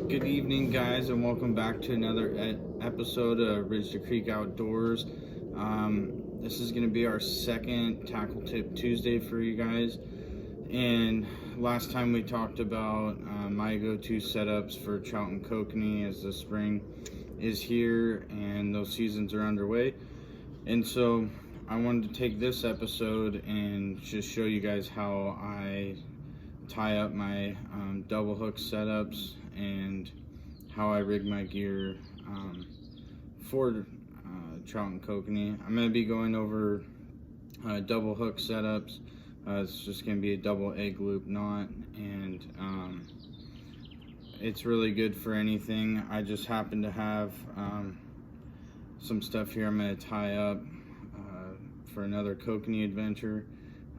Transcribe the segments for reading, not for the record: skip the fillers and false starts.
Good evening, guys, and welcome back to another episode of Ridge to Creek Outdoors. This is going to be our second Tackle Tip Tuesday for you guys. And last time we talked about my go-to setups for trout and kokanee as the spring is here and those seasons are underway. And so I wanted to take this episode and just show you guys how I tie up my double hook setups and how I rig my gear for trout and kokanee. I'm going to be going over double hook setups. It's just going to be a double egg loop knot, and it's really good for anything. I just happen to have some stuff here I'm going to tie up for another kokanee adventure,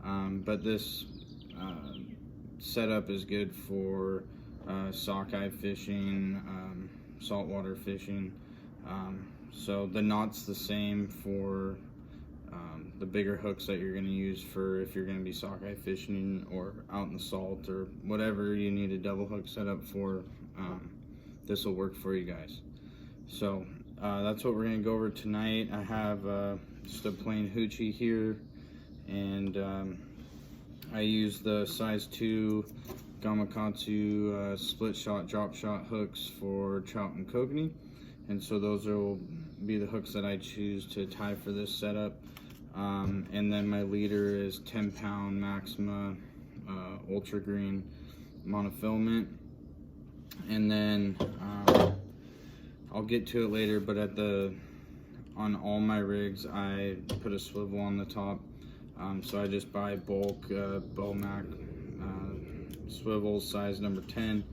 but this setup is good for sockeye fishing, saltwater fishing. So the knot's the same for the bigger hooks that you're going to use for if you're going to be sockeye fishing or out in the salt or whatever you need a double hook setup for. This will work for you guys. So that's what we're going to go over tonight. I have just a plain hoochie here, and I use the size 2 Gamakatsu split shot drop shot hooks for trout and kokanee, and so those will be the hooks that I choose to tie for this setup. And then my leader is 10-pound Maxima ultra green monofilament, and then I'll get to it later, but on all my rigs I put a swivel on the top. So I just buy bulk Bomac swivels size number 10,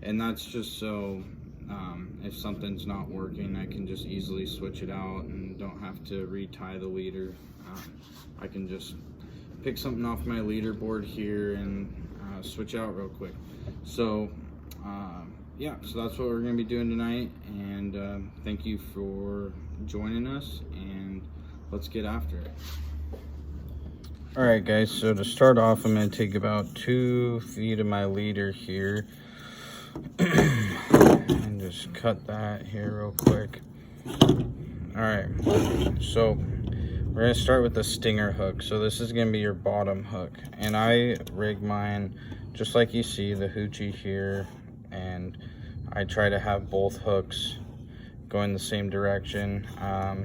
and that's just so if something's not working, I can just easily switch it out and don't have to retie the leader. I can just pick something off my leaderboard here and switch out real quick. So yeah, so that's what we're going to be doing tonight, and thank you for joining us, and let's get after it. Alright guys, so to start off, I'm going to take about 2 feet of my leader here and just cut that here real quick. Alright, so we're going to start with the stinger hook. So this is going to be your bottom hook, and I rig mine just like you see the hoochie here, and I try to have both hooks going the same direction.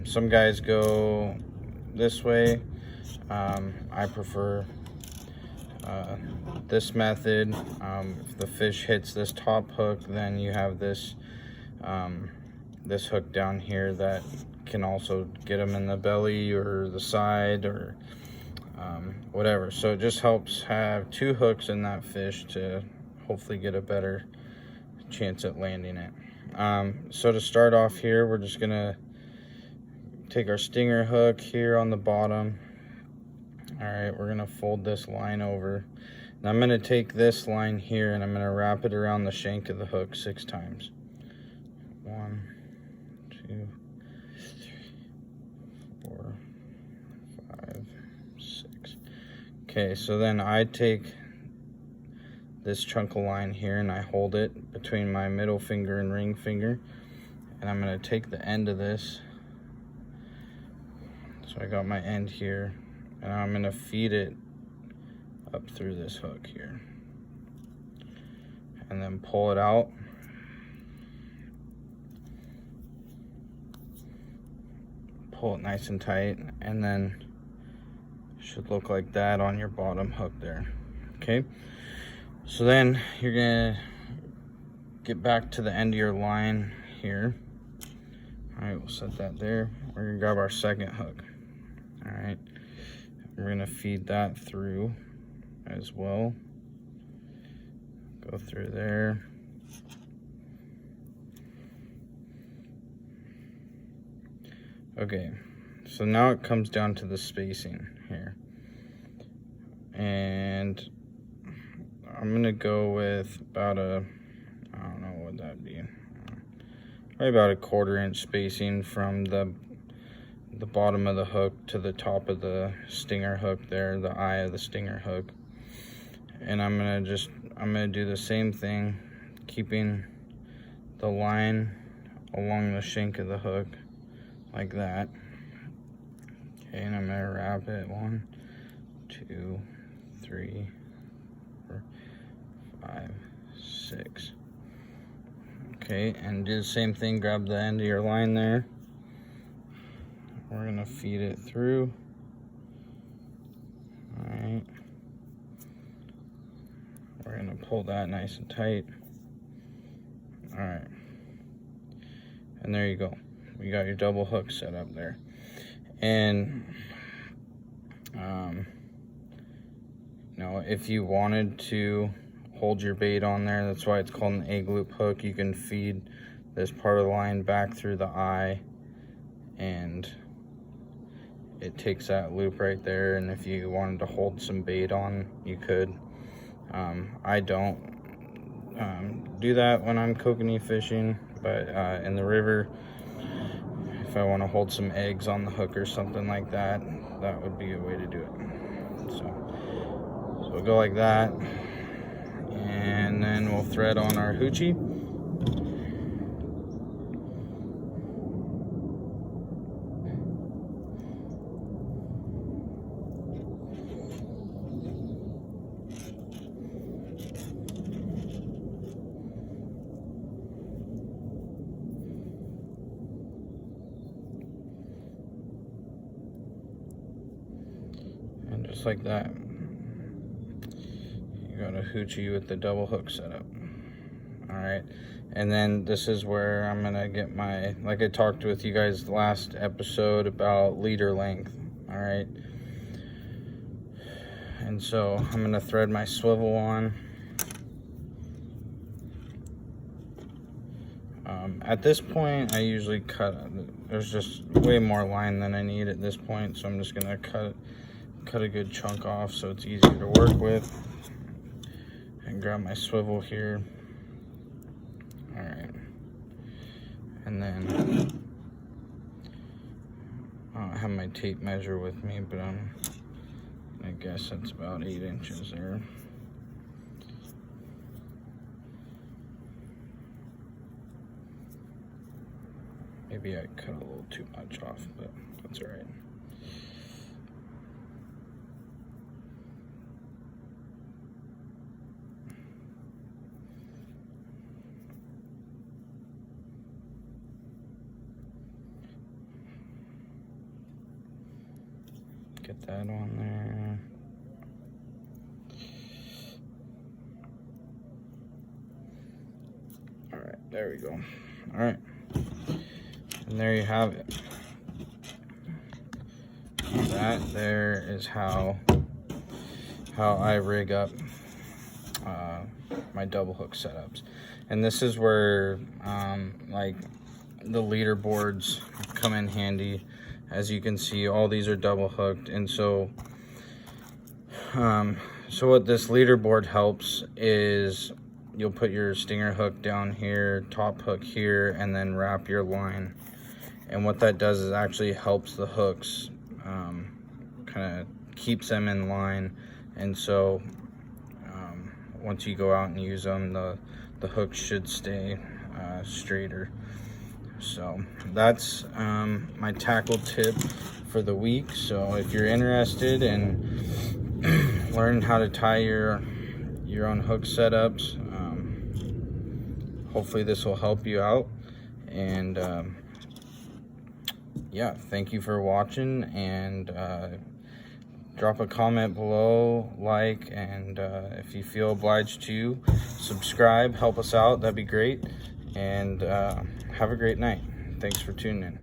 Some guys go this way. I prefer this method. If the fish hits this top hook, then you have this this hook down here that can also get them in the belly or the side or whatever. So it just helps have 2 hooks in that fish to hopefully get a better chance at landing it. So to start off here, we're just gonna take our stinger hook here on the bottom. Alright, we're gonna fold this line over. Now I'm gonna take this line here and I'm gonna wrap it around the shank of the hook 6 times. 1, 2, 3, 4, 5, 6. Okay, so then I take this chunk of line here and I hold it between my middle finger and ring finger, and I'm gonna take the end of this. So I got my end here, and I'm going to feed it up through this hook here and then pull it out. Pull it nice and tight, and then it should look like that on your bottom hook there. Okay, so then you're going to get back to the end of your line here. All right, we'll set that there. We're going to grab our second hook. All right, we're gonna feed that through as well. Go through there. Okay, so now it comes down to the spacing here. And I'm gonna go with about I don't know what that'd be. Probably about a 1/4 inch spacing from the bottom of the hook to the top of the stinger hook there, the eye of the stinger hook. And I'm gonna do the same thing, keeping the line along the shank of the hook like that. Okay, and I'm gonna wrap it 1, 2, 3, 4, 5, 6. Okay, and do the same thing, grab the end of your line there. We're gonna feed it through. All right. We're gonna pull that nice and tight. All right. And there you go. You got your double hook set up there. And you know, if you wanted to hold your bait on there, that's why it's called an egg loop hook. You can feed this part of the line back through the eye, and it takes that loop right there. And if you wanted to hold some bait on, you could. I don't do that when I'm kokanee fishing, but in the river, if I want to hold some eggs on the hook or something like that, that would be a way to do it. So we'll go like that, and then we'll thread on our hoochie. And just like that, you got a hoochie with the double hook setup. All right, and then this is where I'm gonna get my, like I talked with you guys last episode about leader length. All right, and so I'm gonna thread my swivel on. At this point, I usually cut, there's just way more line than I need at this point, so I'm just gonna cut a good chunk off so it's easier to work with. And grab my swivel here. All right, and then I don't have my tape measure with me, but I guess that's about 8 inches there. Maybe I cut a little too much off, but that's all right. Get that on there. All right, there we go. All right, and there you have it. That there is how I rig up my double hook setups. And this is where like the leaderboards come in handy. As you can see, all these are double hooked, and so what this leaderboard helps is you'll put your stinger hook down here, top hook here, and then wrap your line. And what that does is actually helps the hooks, kind of keeps them in line. And so once you go out and use them, the hooks should stay straighter. So that's my tackle tip for the week. So if you're interested in learning how to tie your own hook setups, hopefully this will help you out. And yeah, thank you for watching, and drop a comment below, like, and if you feel obliged to subscribe, help us out, that'd be great. And have a great night. Thanks for tuning in.